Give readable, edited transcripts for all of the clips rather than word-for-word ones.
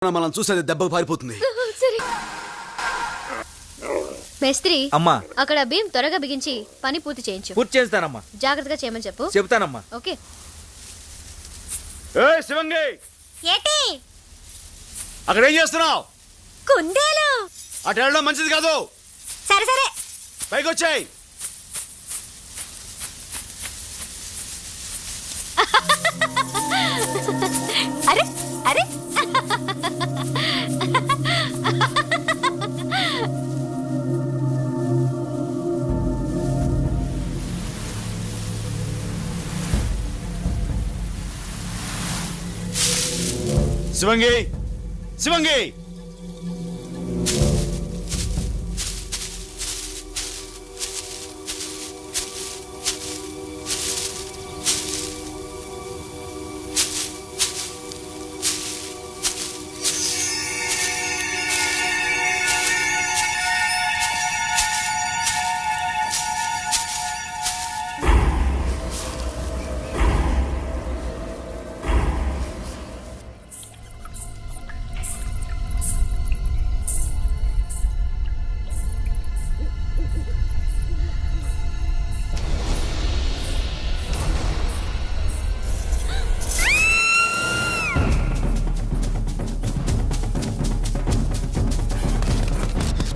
మనం చూసేది దెబ్బకు పారిపోతుంది. మేస్త్రి అమ్మా అక్కడ భీమ్ త్వరగా బిగించి పని పూర్తి చేయించు. పూర్తి చేస్తానమ్మా. జాగ్రత్తగా చేయమని చెప్పు. చెప్తానమ్మా. ఓకే. ఏయ్ శివంగి, ఏటి అక్కడ ఏం చేస్తున్నావు? కుందేలు. అటు వెళ్ళడం మంచిది కాదు. సరే సరే పైకి వచ్చాయి. అరే అరే శివంగి, శివంగి,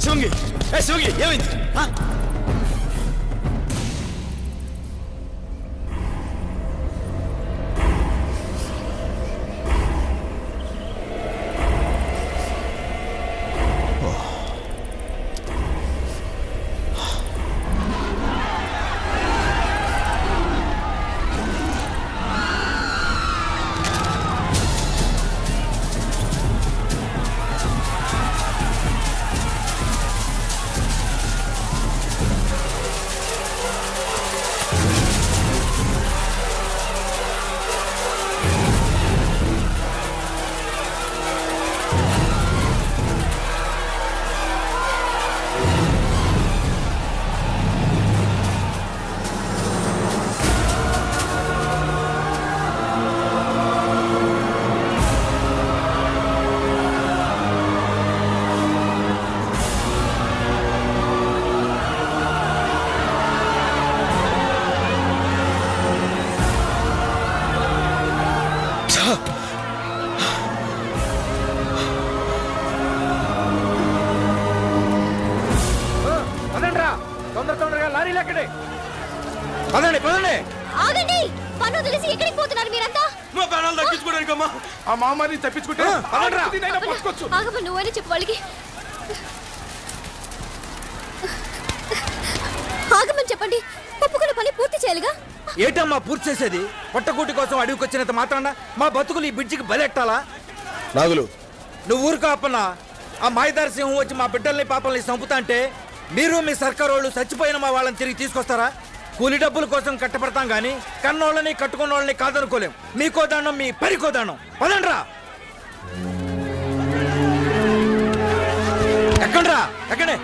శివంగి, ఏ శివంగి, ఏమైంది? తొందరగా లారీలు ఎక్కడే. పదండి పదండి. ఆగండి. పన్ను వదిలేసి ఎక్కడికి పోతున్నారు మీరంతా? మా ప్రాణాలు దక్కించుకోవడానికమ్మా. ఆ మామని తప్పించుకుంటే పట్టుకోవచ్చు. ఆగమ్మ, నువ్వైనా చెప్పు వాళ్ళకి. ఆగమని చెప్పండి. ఒప్పుకున్న పని పూర్తి చేయాలిగా. ఏటమ్మా పూర్తి చేసేది? పొట్టకూటి కోసం అడవికి వచ్చినంత మాత్రాన మా బతుకులు ఈ బ్రిడ్జికి బలెట్టాలా? నాగులు, నువ్వు ఊరుకో అప్పన్నా. ఆ మాయదారి సింహం వచ్చి మా బిడ్డల్ని పాపల్ని చంపుతా అంటే మీరు మీ సర్కారు వాళ్ళు చచ్చిపోయిన మా వాళ్ళని తిరిగి తీసుకొస్తారా? కూలి డబ్బుల కోసం కట్టపడతాం గాని కన్నోళ్ళని కట్టుకున్న వాళ్ళని కాదనుకోలేం. మీకో దానం, మీ పరికో దానం. పదండ్రా. ఎక్కండ్రా, ఎక్కడే.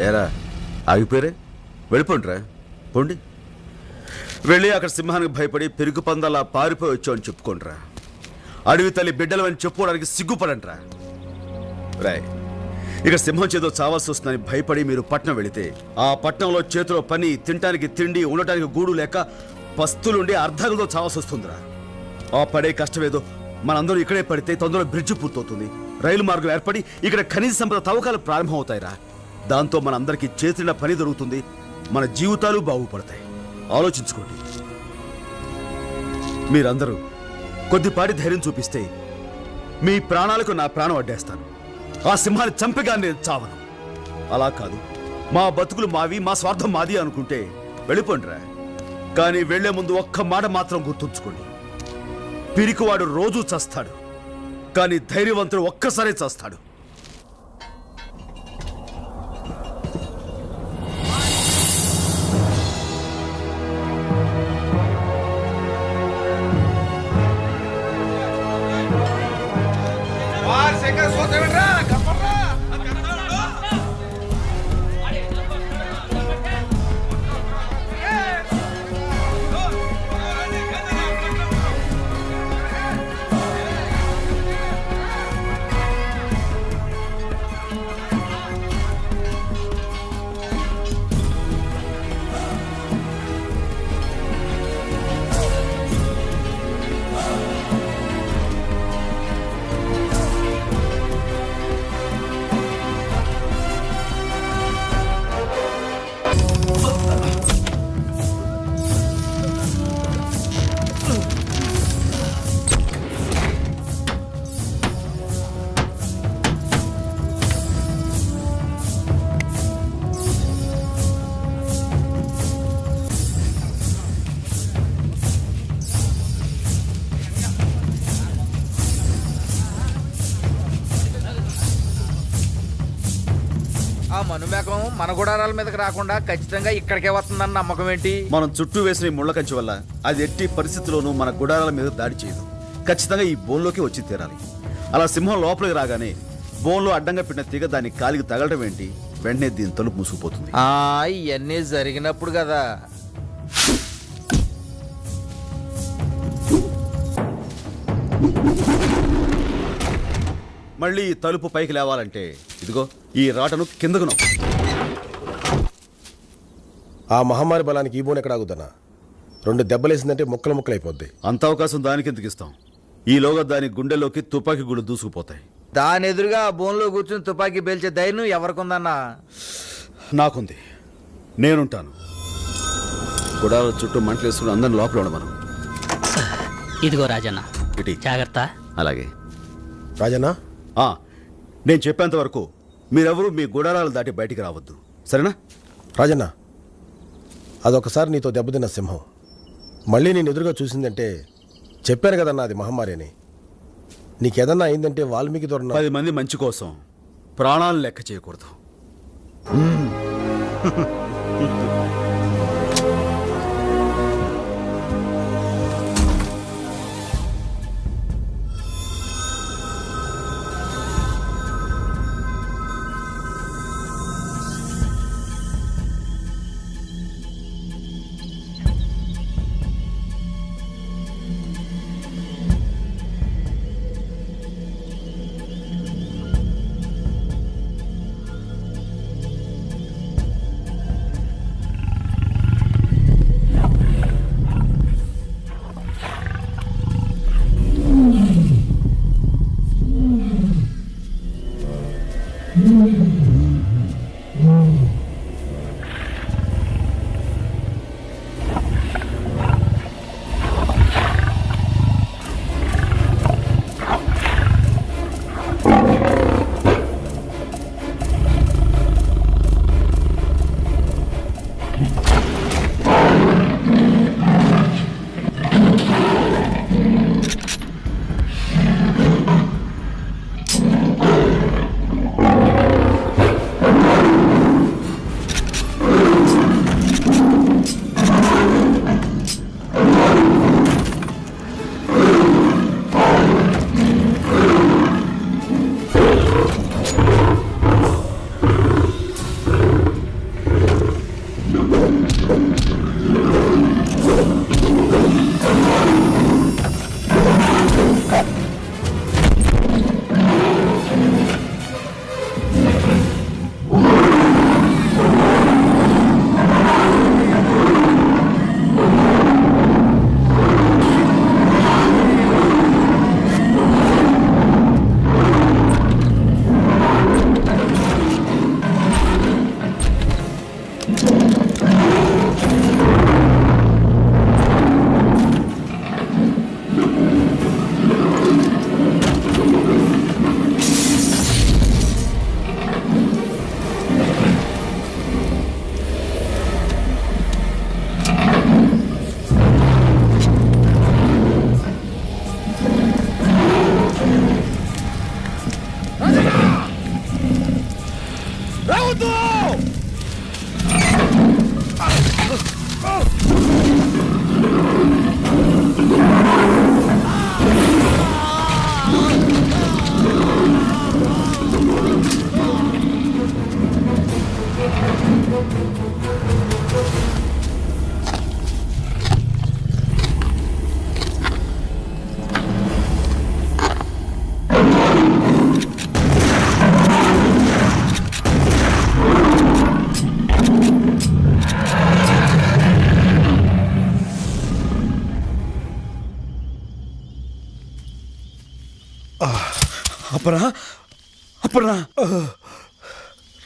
ఏరా ఆగిపోయారే? వెళ్ళిపోండిరా, పోండి. వెళ్ళి అక్కడ సింహానికి భయపడి పెరుగు పందలా పారిపోయి వచ్చామని చెప్పుకోండిరా. అడవి తల్లి బిడ్డలు అని చెప్పుకోవడానికి సిగ్గుపడండిరా. రాయ్, ఇక సింహం చేతో చావాల్సి వస్తుందని భయపడి మీరు పట్నం వెళితే ఆ పట్నంలో చేతిలో పని, తినటానికి తిండి, ఉండటానికి గూడు లేక పస్తులుండి అర్ధంతో చావాల్సి వస్తుందిరా. ఆ పడే కష్టమేదో మనందరూ ఇక్కడే పడితే తొందరలో బ్రిడ్జ్ పూర్తవుతుంది. రైలు మార్గం ఏర్పడి ఇక్కడ ఖనిజ సంపద తవ్వకాలు ప్రారంభమవుతాయిరా. దాంతో మనందరికీ చేతిన పని దొరుకుతుంది, మన జీవితాలు బాగుపడతాయి. ఆలోచించుకోండి. మీరందరూ కొద్దిపాటి ధైర్యం చూపిస్తే మీ ప్రాణాలకు నా ప్రాణం అడ్డేస్తాను. ఆ సింహాన్ని చంపగా నేను చావను. అలా కాదు, మా బతుకులు మావి, మా స్వార్థం మాది అనుకుంటే వెళ్ళిపోండిరా. కానీ వెళ్లే ముందు ఒక్క మాట మాత్రం గుర్తుంచుకోండి. పిరికివాడు రోజూ చస్తాడు, కానీ ధైర్యవంతుడు ఒక్కసారే చేస్తాడు. ఆ మనుమేకం మన గుడారాల మీదకి రాకుండా ఖచ్చితంగా ఇక్కడికే వస్తుందన్న నమ్మకం ఏంటి? మనం చుట్టూ వేసిన ఈ ముళ్ళ కంచె వల్ల అది ఎట్టి పరిస్థితుల్లోనూ మన గుడారాల మీద దాడి చేయదు. ఖచ్చితంగా ఈ బోన్లోకి వచ్చి తీరాలి. అలా సింహం లోపలికి రాగానే బోన్లో అడ్డంగా పెట్టిన తీగ దాని కాలికి తగలడం ఏంటి, వెంటనే దీని తలుపు మూసుకుపోతుంది. ఇవన్నీ జరిగినప్పుడు కదా. మళ్ళీ ఈ తలుపు పైకి లేవాలంటే ఇదిగో ఈ రాటను కిందకు నొక్కు. ఆ మహమ్మారి బలానికి ఈ బోన్ ఎక్కడ ఆగుదన్నా? 2 దెబ్బలేసిందంటే ముక్కలు ముక్కలైపోద్ది. అంత అవకాశం దానికి ఎందుకు ఇస్తాం? ఈలోగా దాని గుండెలోకి తుపాకీ గుళ్ళు దూసుకుపోతాయి. దాని ఎదురుగా ఆ బోన్లో కూర్చుని తుపాకీ పేల్చే ధైర్యం ఎవరికుందన్నా? నాకుంది, నేనుంటాను. గుడాల చుట్టూ మంటలేసుకుని అందరిని లోపల ఉండమను. ఇదిగో రాజన్న, ఇటీ. జాగ్రత్త. అలాగే రాజన్నా, నేను చెప్పేంత వరకు మీరెవరూ మీ గుడారాలు దాటి బయటికి రావద్దు, సరేనా? రాజన్నా, అదొకసారి నీతో దెబ్బతిన్న సింహం మళ్ళీ నేను ఎదురుగా చూసిందంటే చెప్పాను కదన్నా అది మహమ్మారి అని. నీకేదన్నా అయిందంటే వాల్మీకి దొరన 10 మంది మంచి కోసం ప్రాణాలను లెక్క చేయకూడదు. రావద్దు! అప్పనా అప్పనా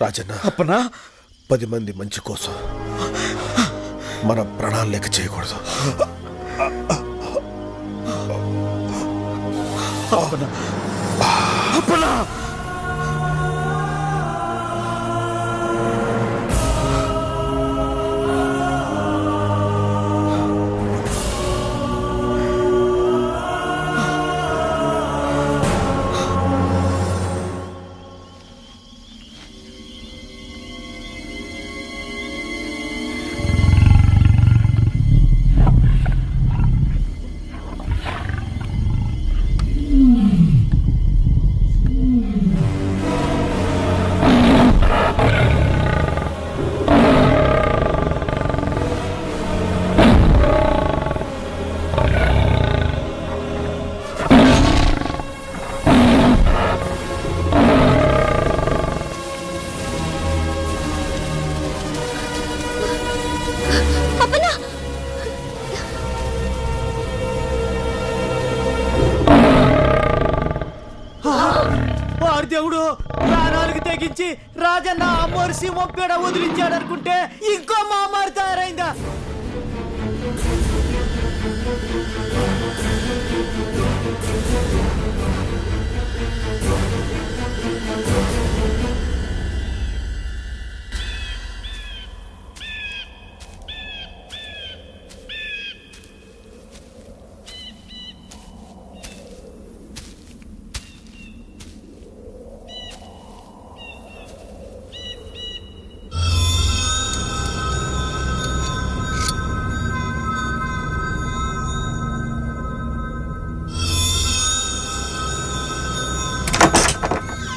రాజన్న అప్పనా 10 మంది మంచి కోసం మన ప్రాణాలు లెక్క చేయకూడదు. అప్పనా అప్పనా అప్పన్నా వాడు దేవుడు ప్రాణాలకు తెగించి రాజన్న అమ్మోరు సింహం పేడ వదిలించాడు అనుకుంటే ఇంకో మామారు తయారైందా?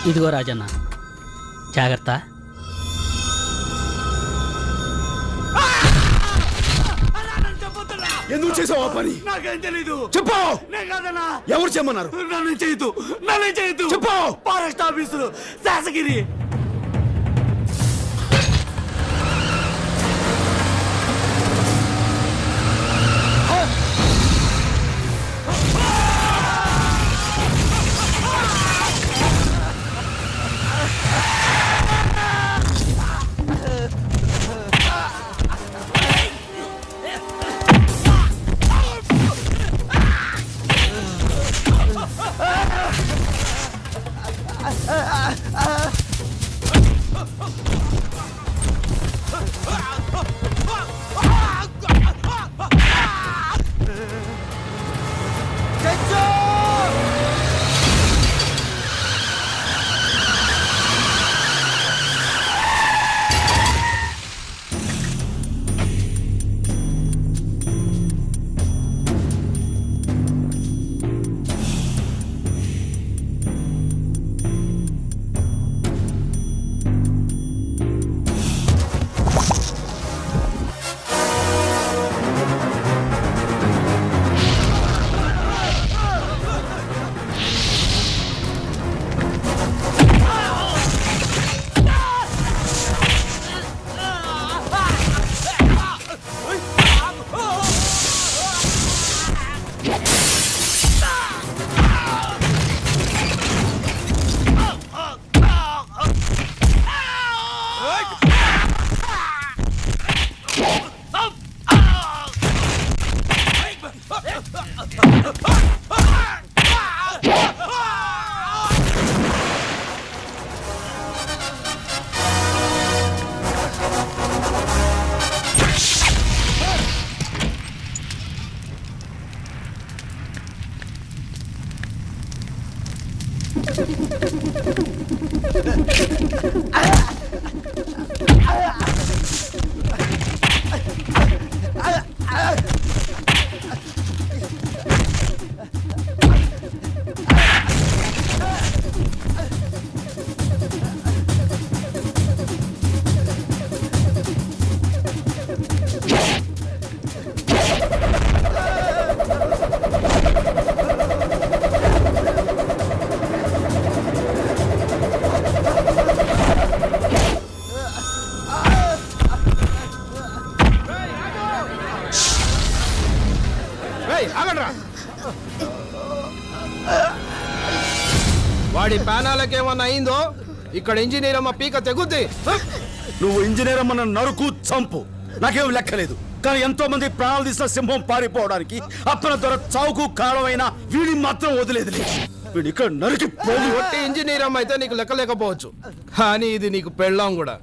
ఇదిగో రాజన్న, జాగ్రత్త. ఎందుకు చేసావు ఆ పని? నాకేం తెలీదు. చెప్పు! నేను కాదన్నా. ఎవరు చేయమన్నారు? నన్ను చేయొద్దు, నన్ను చేయొద్దు. చెప్పు! ఫారెస్ట్ ఆఫీసులు శాసగిరి. ఏమన్నా అయిందో ఇక్కడ ఇంజనీర్ అమ్మ పీక తెగుద్ది. నువ్వు ఇంజనీర్ అమ్మన్న నరుకు చంపు నాకేం లెక్కలేదు, కానీ ఎంతో మంది ప్రాణాలు తీసిన సింహం పారిపోవడానికి అప్పన దొర చావుకు కారణమైన వీడిని మాత్రం వదిలేదు. వీడు ఇక్కడ నరికి పోగు. ఒట్టి ఇంజనీర్ అమ్మ అయితే నీకు లెక్క లేకపోవచ్చు, కానీ ఇది నీకు పెళ్ళాం కూడా.